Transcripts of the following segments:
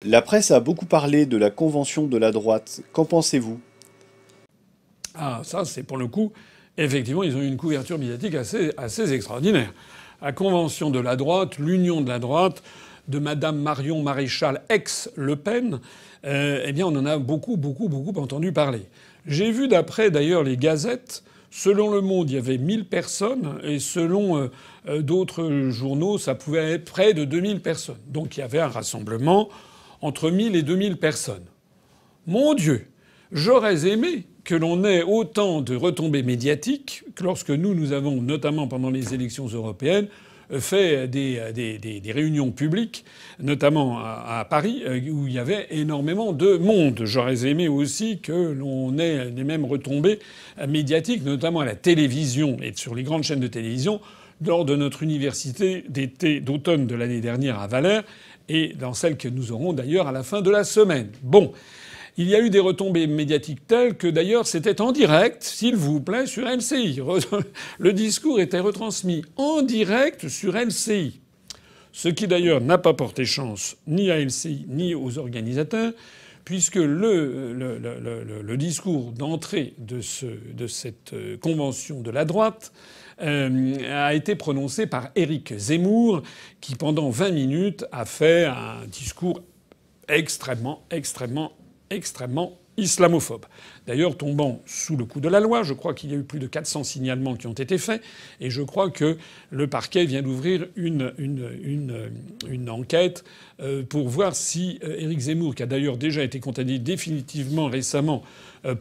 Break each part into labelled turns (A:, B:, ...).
A: La presse a beaucoup parlé de la convention de la droite. Qu'en pensez-vous?
B: Ah, ça, c'est pour le coup, effectivement, ils ont eu une couverture médiatique assez extraordinaire. La convention de la droite, l'union de la droite, de Madame Marion Maréchal, ex-Le Pen, eh bien, on en a beaucoup entendu parler. J'ai vu, d'après d'ailleurs les gazettes, selon Le Monde, il y avait 1000 personnes, et selon d'autres journaux, ça pouvait être près de 2000 personnes. Donc il y avait un rassemblement entre 1000 et 2000 personnes. Mon Dieu, j'aurais aimé que l'on ait autant de retombées médiatiques que lorsque nous avons, notamment pendant les élections européennes, fait des réunions publiques, notamment à Paris, où il y avait énormément de monde. J'aurais aimé aussi que l'on ait les mêmes retombées médiatiques, notamment à la télévision et sur les grandes chaînes de télévision, lors de notre université d'automne de l'année dernière à Valère, et dans celle que nous aurons d'ailleurs à la fin de la semaine. Bon. Il y a eu des retombées médiatiques telles que d'ailleurs c'était en direct, s'il vous plaît, sur LCI. Le discours était retransmis en direct sur LCI. Ce qui d'ailleurs n'a pas porté chance ni à LCI ni aux organisateurs, puisque le discours d'entrée de cette convention de la droite a été prononcé par Éric Zemmour, qui pendant 20 minutes a fait un discours extrêmement islamophobe. D'ailleurs, tombant sous le coup de la loi, je crois qu'il y a eu plus de 400 signalements qui ont été faits, et je crois que le parquet vient d'ouvrir une enquête pour voir si Éric Zemmour, qui a d'ailleurs déjà été condamné définitivement récemment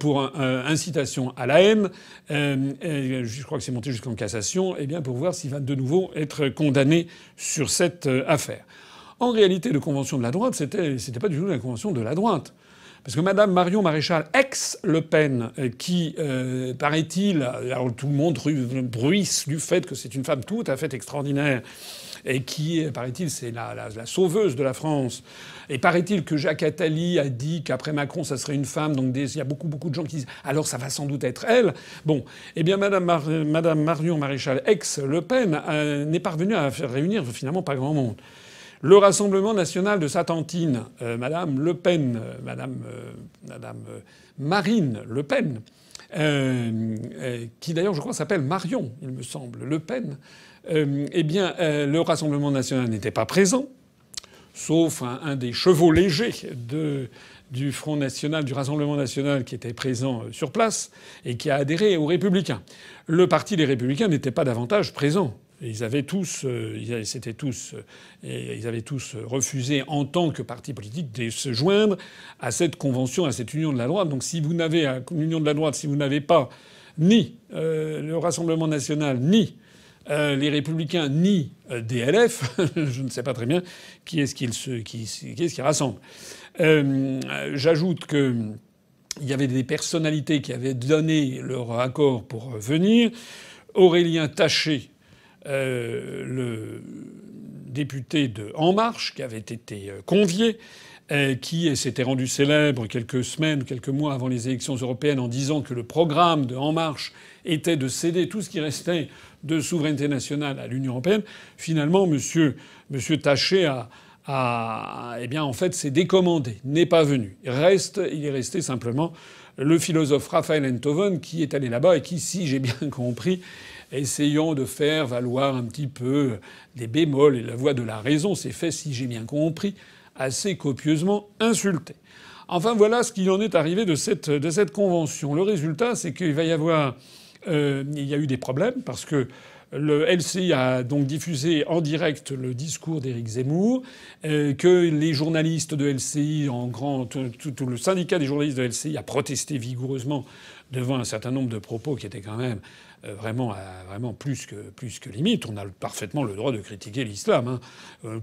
B: pour incitation à la haine, je crois que c'est monté jusqu'en cassation, eh bien pour voir s'il va de nouveau être condamné sur cette affaire. En réalité, la convention de la droite, c'était pas du tout la convention de la droite. Parce que Madame Marion Maréchal, ex-Le Pen, qui, paraît-il, alors tout le monde bruisse du fait que c'est une femme tout à fait extraordinaire, et qui, paraît-il, c'est la sauveuse de la France. Et paraît-il que Jacques Attali a dit qu'après Macron, ça serait une femme. Donc il y a beaucoup de gens qui disent alors ça va sans doute être elle. Bon, eh bien Madame Marion Maréchal, ex-Le Pen, n'est parvenue à faire réunir finalement pas grand monde. Le Rassemblement national de sa tantine, Madame Le Pen, Madame Marine Le Pen, qui d'ailleurs je crois s'appelle Marion, il me semble, Le Pen, eh bien le Rassemblement national n'était pas présent, sauf un des chevaux légers du Front national, du Rassemblement national qui était présent sur place et qui a adhéré aux Républicains. Le parti des Républicains n'était pas davantage présent. Ils avaient tous refusé en tant que parti politique de se joindre à cette convention, à cette union de la droite. Donc si vous n'avez une union de la droite, si vous n'avez pas ni le Rassemblement national, ni les Républicains, ni DLF, je ne sais pas très bien qui est-ce qui rassemble. J'ajoute que il y avait des personnalités qui avaient donné leur accord pour venir. Aurélien Taché, le député de En Marche, qui avait été convié, qui s'était rendu célèbre quelques mois avant les élections européennes en disant que le programme de En Marche était de céder tout ce qui restait de souveraineté nationale à l'Union européenne. Finalement, monsieur Taché eh bien, en fait, s'est décommandé, n'est pas venu. Il est resté simplement le philosophe Raphaël Enthoven qui est allé là-bas et qui, si j'ai bien compris, essayant de faire valoir un petit peu les bémols et la voix de la raison, s'est fait, si j'ai bien compris, assez copieusement insulté. Enfin, voilà ce qu'il en est arrivé de cette convention. Le résultat, c'est qu'il va y avoir... il y a eu des problèmes parce que le LCI a donc diffusé en direct le discours d'Éric Zemmour, que les journalistes de LCI, tout le syndicat des journalistes de LCI a protesté vigoureusement devant un certain nombre de propos qui étaient quand même vraiment plus que limite. On a parfaitement le droit de critiquer l'islam, hein.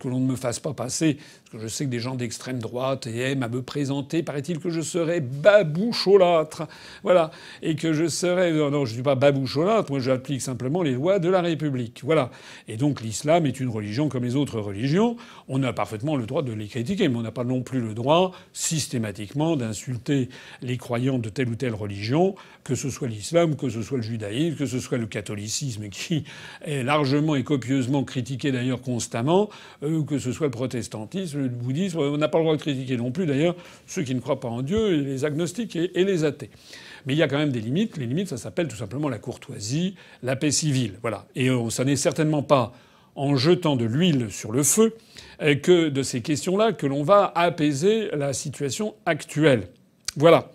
B: Que l'on ne me fasse pas passer, parce que je sais que des gens d'extrême droite aiment à me présenter, paraît-il que je serais baboucholâtre, voilà, et que je serais non, je suis pas baboucholâtre, moi j'applique simplement les lois de la République, voilà. Et donc l'islam est une religion comme les autres religions. On a parfaitement le droit de les critiquer, mais on n'a pas non plus le droit systématiquement d'insulter les croyants de telle ou telle religion, que ce soit l'islam, que ce soit le judaïsme, que ce soit le catholicisme qui est largement et copieusement critiqué d'ailleurs constamment, que ce soit le protestantisme, le bouddhisme. On n'a pas le droit de critiquer non plus d'ailleurs ceux qui ne croient pas en Dieu, les agnostiques et les athées. Mais il y a quand même des limites. Les limites, ça s'appelle tout simplement la courtoisie, la paix civile. Voilà. Et ça n'est certainement pas en jetant de l'huile sur le feu que de ces questions-là que l'on va apaiser la situation actuelle. Voilà.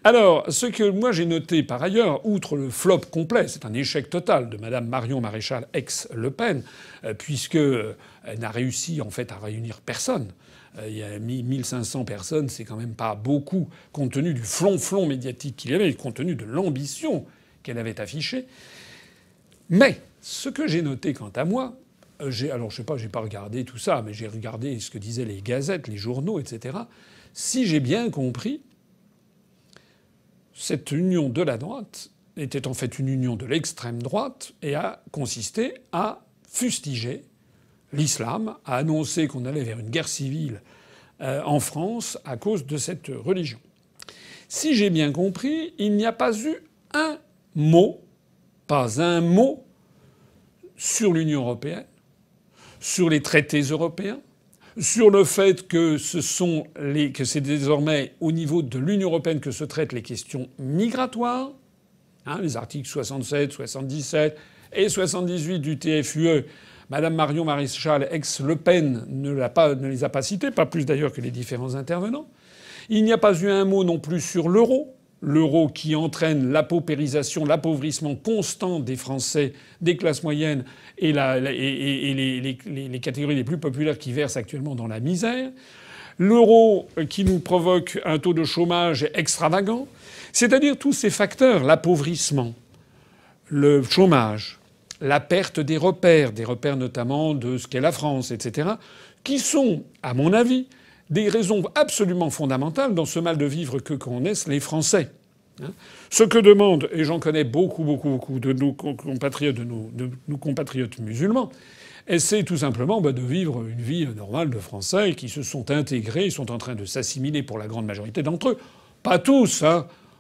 B: Alors, ce que moi j'ai noté par ailleurs, outre le flop complet, c'est un échec total de Madame Marion Maréchal ex-Le Pen, puisque elle n'a réussi en fait à réunir personne. Il y a 1500 personnes, c'est quand même pas beaucoup, compte tenu du flonflon médiatique qu'il y avait, compte tenu de l'ambition qu'elle avait affichée. Mais ce que j'ai noté quant à moi, alors je sais pas, j'ai pas regardé tout ça, mais j'ai regardé ce que disaient les gazettes, les journaux, etc. Si j'ai bien compris, cette union de la droite était en fait une union de l'extrême droite et a consisté à fustiger l'islam, à annoncer qu'on allait vers une guerre civile en France à cause de cette religion. Si j'ai bien compris, il n'y a pas eu un mot, pas un mot, sur l'Union européenne, sur les traités européens, sur le fait que que c'est désormais au niveau de l'Union européenne que se traitent les questions migratoires, les articles 67, 77 et 78 du TFUE. Madame Marion Maréchal, ex-Le Pen, ne les a pas cités, pas plus d'ailleurs que les différents intervenants. Il n'y a pas eu un mot non plus sur l'euro. L'euro qui entraîne l'apaupérisation, l'appauvrissement constant des Français, des classes moyennes et les catégories les plus populaires qui versent actuellement dans la misère. L'euro qui nous provoque un taux de chômage extravagant. C'est-à-dire tous ces facteurs, l'appauvrissement, le chômage, la perte des repères notamment de ce qu'est la France, etc., qui sont, à mon avis, des raisons absolument fondamentales dans ce mal de vivre que connaissent les Français. Ce que demandent, et j'en connais beaucoup de nos compatriotes musulmans, c'est tout simplement de vivre une vie normale de Français qui se sont intégrés, ils sont en train de s'assimiler pour la grande majorité d'entre eux. Pas tous,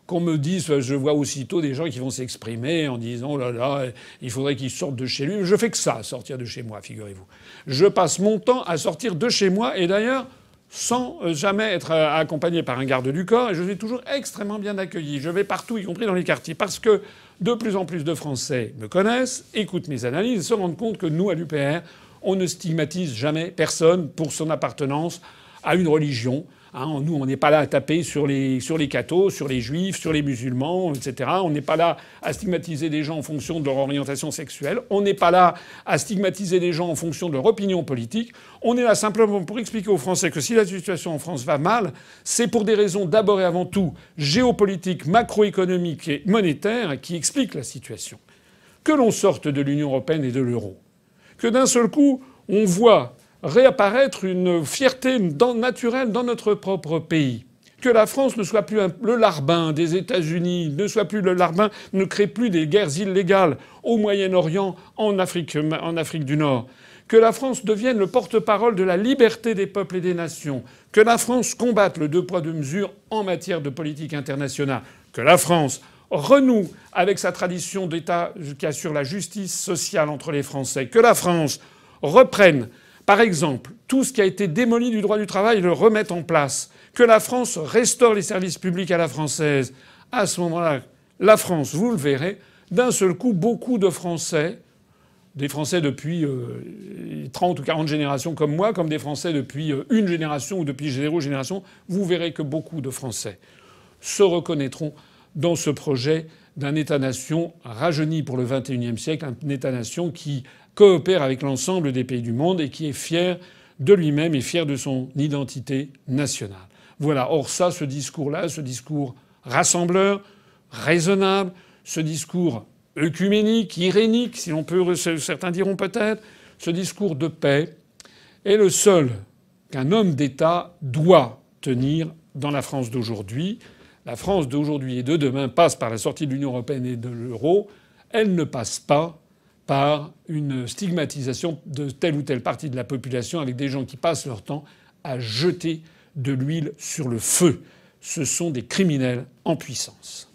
B: qu'on me dise, je vois aussitôt des gens qui vont s'exprimer en disant oh là là, il faudrait qu'ils sortent de chez lui. Je fais que ça, sortir de chez moi, figurez-vous. Je passe mon temps à sortir de chez moi et d'ailleurs sans jamais être accompagné par un garde du corps, et je suis toujours extrêmement bien accueilli. Je vais partout, y compris dans les quartiers, parce que de plus en plus de Français me connaissent, écoutent mes analyses et se rendent compte que nous, à l'UPR, on ne stigmatise jamais personne pour son appartenance à une religion. Nous, on n'est pas là à taper sur les cathos, sur les juifs, sur les musulmans, etc. On n'est pas là à stigmatiser des gens en fonction de leur orientation sexuelle. On n'est pas là à stigmatiser des gens en fonction de leur opinion politique. On est là simplement pour expliquer aux Français que si la situation en France va mal, c'est pour des raisons d'abord et avant tout géopolitiques, macroéconomiques et monétaires qui expliquent la situation. Que l'on sorte de l'Union européenne et de l'euro, que d'un seul coup, on voit réapparaître une fierté naturelle dans notre propre pays. Que la France ne soit plus le larbin des États-Unis, ne crée plus des guerres illégales au Moyen-Orient, en Afrique du Nord. Que la France devienne le porte-parole de la liberté des peuples et des nations. Que la France combatte le deux poids deux mesures en matière de politique internationale. Que la France renoue avec sa tradition d'État qui assure la justice sociale entre les Français. Que la France reprenne par exemple, tout ce qui a été démoli du droit du travail, le remette en place. Que la France restaure les services publics à la française. À ce moment-là, la France, vous le verrez, d'un seul coup, beaucoup de Français, des Français depuis 30 ou 40 générations comme moi, comme des Français depuis une génération ou depuis 0 génération, vous verrez que beaucoup de Français se reconnaîtront dans ce projet d'un État-nation rajeuni pour le XXIe siècle, un État-nation qui coopère avec l'ensemble des pays du monde et qui est fier de lui-même et fier de son identité nationale. Voilà. Or ça, ce discours-là, ce discours rassembleur, raisonnable, ce discours œcuménique, irénique, si l'on peut, certains diront peut-être, ce discours de paix est le seul qu'un homme d'État doit tenir dans la France d'aujourd'hui. La France d'aujourd'hui et de demain passe par la sortie de l'Union européenne et de l'euro. Elle ne passe pas par une stigmatisation de telle ou telle partie de la population avec des gens qui passent leur temps à jeter de l'huile sur le feu. Ce sont des criminels en puissance.